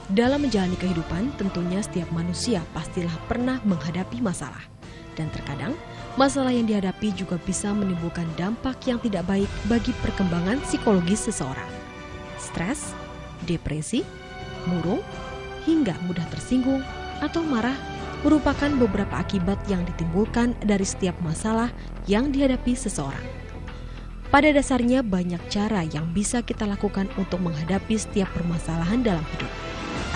Dalam menjalani kehidupan, tentunya setiap manusia pastilah pernah menghadapi masalah. Dan terkadang, masalah yang dihadapi juga bisa menimbulkan dampak yang tidak baik bagi perkembangan psikologis seseorang. Stres, depresi, murung, hingga mudah tersinggung atau marah merupakan beberapa akibat yang ditimbulkan dari setiap masalah yang dihadapi seseorang. Pada dasarnya banyak cara yang bisa kita lakukan untuk menghadapi setiap permasalahan dalam hidup.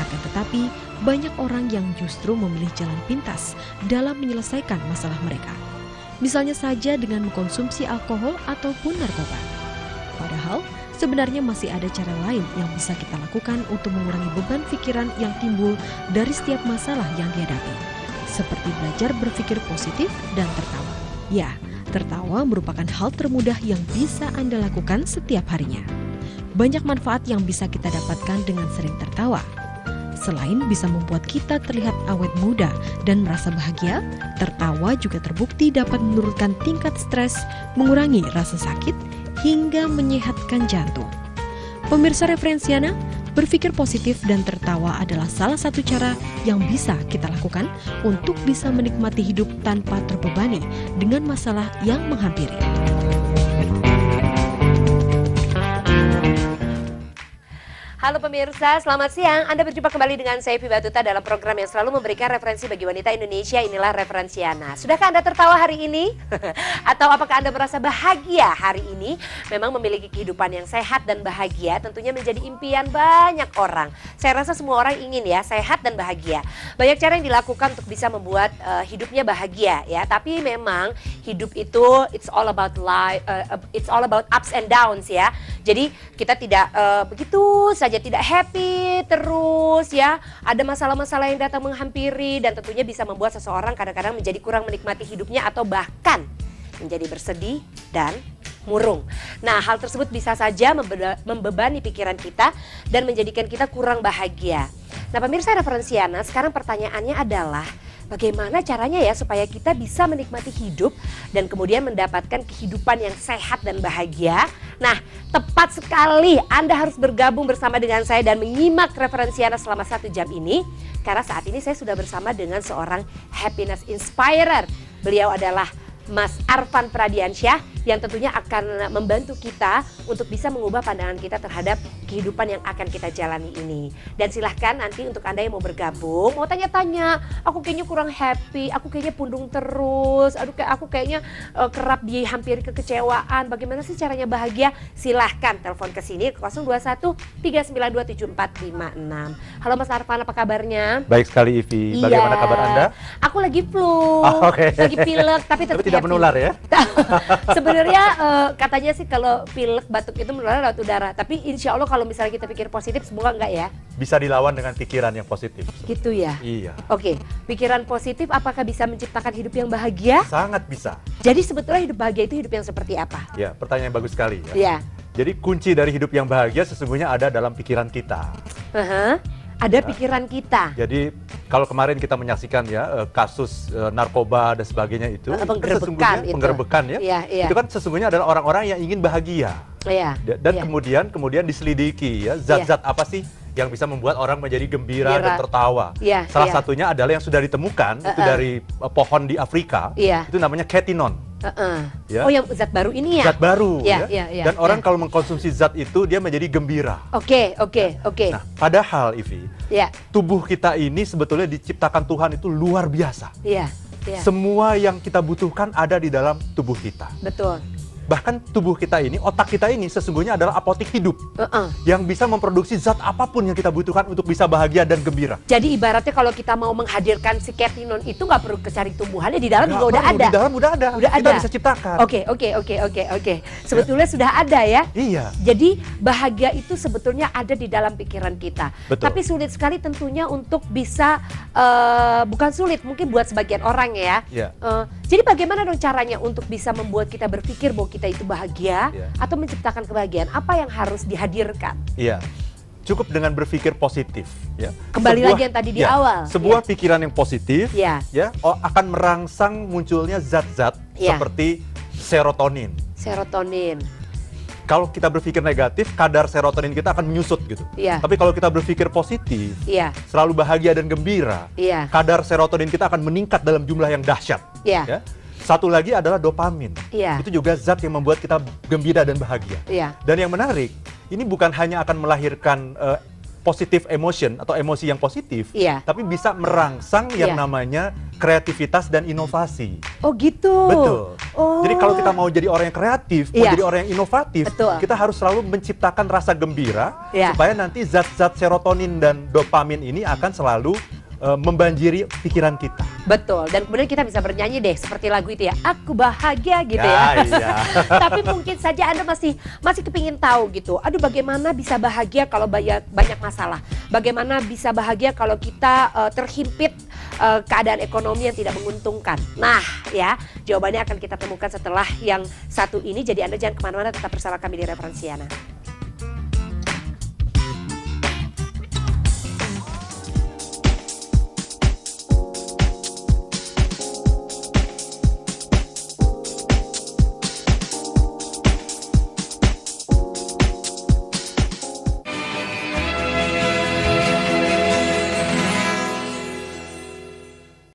Akan tetapi, banyak orang yang justru memilih jalan pintas dalam menyelesaikan masalah mereka. Misalnya saja dengan mengkonsumsi alkohol ataupun narkoba. Padahal, sebenarnya masih ada cara lain yang bisa kita lakukan untuk mengurangi beban pikiran yang timbul dari setiap masalah yang dihadapi. Seperti belajar berpikir positif dan tertawa. Ya, tertawa merupakan hal termudah yang bisa Anda lakukan setiap harinya. Banyak manfaat yang bisa kita dapatkan dengan sering tertawa. Selain bisa membuat kita terlihat awet muda dan merasa bahagia, tertawa juga terbukti dapat menurunkan tingkat stres, mengurangi rasa sakit, hingga menyehatkan jantung. Pemirsa Referensiana, berpikir positif dan tertawa adalah salah satu cara yang bisa kita lakukan untuk bisa menikmati hidup tanpa terbebani dengan masalah yang menghampiri. Halo pemirsa, selamat siang. Anda berjumpa kembali dengan saya Evi Batuta dalam program yang selalu memberikan referensi bagi wanita Indonesia. Inilah Referensiana. Sudahkah Anda tertawa hari ini? Atau apakah Anda merasa bahagia hari ini? Memang memiliki kehidupan yang sehat dan bahagia tentunya menjadi impian banyak orang. Saya rasa semua orang ingin ya sehat dan bahagia. Banyak cara yang dilakukan untuk bisa membuat hidupnya bahagia ya. Tapi memang hidup itu it's all about life, it's all about ups and downs ya. Jadi kita tidak begitu saja tidak happy terus ya, ada masalah-masalah yang datang menghampiri dan tentunya bisa membuat seseorang kadang-kadang menjadi kurang menikmati hidupnya atau bahkan menjadi bersedih dan murung. Nah, hal tersebut bisa saja membebani pikiran kita dan menjadikan kita kurang bahagia. Nah, pemirsa Referensiana, sekarang pertanyaannya adalah bagaimana caranya ya supaya kita bisa menikmati hidup dan kemudian mendapatkan kehidupan yang sehat dan bahagia. Nah, tepat sekali Anda harus bergabung bersama dengan saya dan menyimak Referensiana selama 1 jam ini. Karena saat ini saya sudah bersama dengan seorang happiness inspirer. Beliau adalah Mas Arfan Pradiansyah yang tentunya akan membantu kita untuk bisa mengubah pandangan kita terhadap kehidupan yang akan kita jalani ini. Dan silahkan nanti untuk Anda yang mau bergabung, mau tanya-tanya, aku kayaknya kurang happy, aku kayaknya pundung terus, aku kayaknya kerap dihampiri kekecewaan, bagaimana sih caranya bahagia? Silahkan telepon ke sini ke 021 392 7456. Halo Mas Arfan, apa kabarnya? Baik sekali Ivi, bagaimana kabar Anda? Aku lagi flu, lagi pilek tapi tetap tidak menular ya? Sebenarnya katanya sih kalau pilek batuk itu menular lewat udara. Tapi insya Allah kalau misalnya kita pikir positif, semoga enggak ya. Bisa dilawan dengan pikiran yang positif. Gitu ya? Iya. Oke, pikiran positif apakah bisa menciptakan hidup yang bahagia? Sangat bisa. Jadi sebetulnya hidup bahagia itu hidup yang seperti apa? Ya, pertanyaan yang bagus sekali. Ya. Jadi kunci dari hidup yang bahagia sesungguhnya ada dalam pikiran kita. Ada pikiran kita. Jadi kalau kemarin kita menyaksikan ya kasus narkoba dan sebagainya itu penggerbekan ya. Itu kan sesungguhnya adalah orang-orang yang ingin bahagia. Dan kemudian diselidiki ya zat-zat apa sih yang bisa membuat orang menjadi gembira dan tertawa. Salah satunya adalah yang sudah ditemukan itu dari pohon di Afrika. Itu namanya ketinon. Oh, yang zat baru ini ya? Zat baru dan orang kalau mengkonsumsi zat itu dia menjadi gembira. Oke. Nah, padahal Ivi, tubuh kita ini sebetulnya diciptakan Tuhan itu luar biasa. Semua yang kita butuhkan ada di dalam tubuh kita. Betul. Bahkan tubuh kita ini, otak kita ini sesungguhnya adalah apotik hidup yang bisa memproduksi zat apapun yang kita butuhkan untuk bisa bahagia dan gembira. Jadi ibaratnya kalau kita mau menghadirkan si ketinon itu nggak perlu cari tumbuhannya, di dalam juga udah ada. Di dalam udah ada. Kita bisa ciptakan. Oke. Sebetulnya sudah ada ya. Iya. Jadi bahagia itu sebetulnya ada di dalam pikiran kita. Betul. Tapi sulit sekali tentunya untuk bisa bukan sulit, mungkin buat sebagian orang ya. Jadi bagaimana dong caranya untuk bisa membuat kita berpikir bahwa kita itu bahagia atau menciptakan kebahagiaan? Apa yang harus dihadirkan? Iya, cukup dengan berpikir positif. Ya. Kembali lagi yang tadi di awal. Sebuah pikiran yang positif, akan merangsang munculnya zat-zat seperti serotonin. kalau kita berpikir negatif, kadar serotonin kita akan menyusut gitu. Tapi kalau kita berpikir positif, selalu bahagia dan gembira, kadar serotonin kita akan meningkat dalam jumlah yang dahsyat. Ya. Satu lagi adalah dopamin. Itu juga zat yang membuat kita gembira dan bahagia. Dan yang menarik, ini bukan hanya akan melahirkan positive emotion atau emosi yang positif, tapi bisa merangsang yang namanya kreativitas dan inovasi. Oh gitu. Betul. Jadi kalau kita mau jadi orang yang kreatif, mau jadi orang yang inovatif, kita harus selalu menciptakan rasa gembira supaya nanti zat-zat serotonin dan dopamin ini akan selalu membanjiri pikiran kita. Betul, dan kemudian kita bisa bernyanyi deh seperti lagu itu ya, aku bahagia gitu ya. Tapi mungkin saja Anda masih kepingin tahu gitu, aduh bagaimana bisa bahagia kalau banyak masalah, bagaimana bisa bahagia kalau kita terhimpit keadaan ekonomi yang tidak menguntungkan. Nah ya, jawabannya akan kita temukan setelah yang satu ini, jadi Anda jangan kemana-mana, tetap bersama kami di Referensiana.